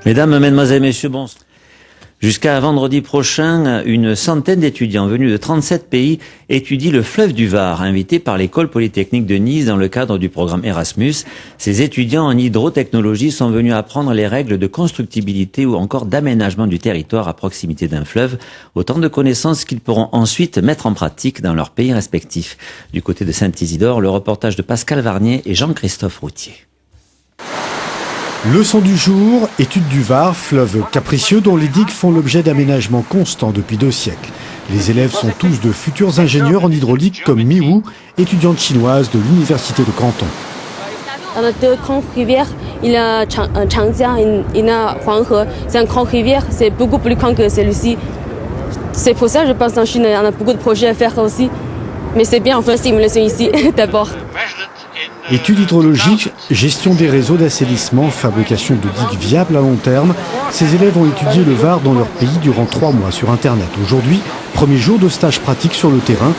Mesdames, Mesdemoiselles, Messieurs, bonsoir. Jusqu'à vendredi prochain, une centaine d'étudiants venus de 37 pays étudient le fleuve du Var, invités par l'École Polytechnique de Nice dans le cadre du programme Erasmus. Ces étudiants en hydrotechnologie sont venus apprendre les règles de constructibilité ou encore d'aménagement du territoire à proximité d'un fleuve. Autant de connaissances qu'ils pourront ensuite mettre en pratique dans leurs pays respectifs. Du côté de Saint-Isidore, le reportage de Pascal Varnier et Jean-Christophe Routier. Leçon du jour, étude du Var, fleuve capricieux dont les digues font l'objet d'aménagements constants depuis 2 siècles. Les élèves sont tous de futurs ingénieurs en hydraulique comme Mi Wu, étudiante chinoise de l'université de Canton. On a 2 grandes rivières, il y a Changjia, il y a Huanghe. C'est un grand rivière, c'est beaucoup plus grand que celui-ci. C'est pour ça, je pense, en Chine, on a beaucoup de projets à faire aussi. Mais c'est bien, on fait une simulation ici, d'abord. Études hydrologiques, gestion des réseaux d'assainissement, fabrication de digues viables à long terme. Ces élèves ont étudié le Var dans leur pays durant 3 mois sur Internet. Aujourd'hui, premier jour de stage pratique sur le terrain.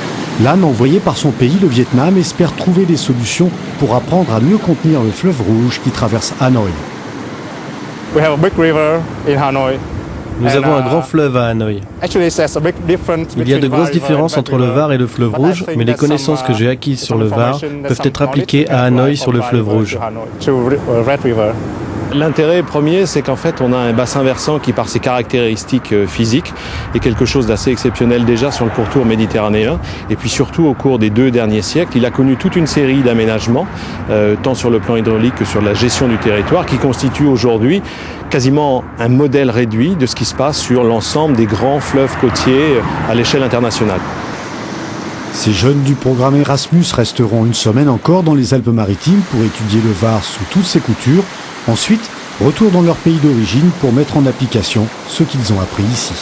L'âne envoyé par son pays, le Vietnam, espère trouver des solutions pour apprendre à mieux contenir le fleuve Rouge qui traverse Hanoï. Nous avons un grand fleuve à Hanoï. Il y a de grosses différences entre le Var et le fleuve Rouge, mais les connaissances que j'ai acquises sur le Var peuvent être appliquées à Hanoï sur le fleuve Rouge. L'intérêt premier, c'est qu'en fait, on a un bassin versant qui, par ses caractéristiques physiques, est quelque chose d'assez exceptionnel déjà sur le pourtour méditerranéen. Et puis surtout, au cours des 2 derniers siècles, il a connu toute une série d'aménagements, tant sur le plan hydraulique que sur la gestion du territoire, qui constitue aujourd'hui quasiment un modèle réduit de ce qui se passe sur l'ensemble des grands fleuves côtiers à l'échelle internationale. Ces jeunes du programme Erasmus resteront une semaine encore dans les Alpes-Maritimes pour étudier le Var sous toutes ses coutures. Ensuite, retour dans leur pays d'origine pour mettre en application ce qu'ils ont appris ici.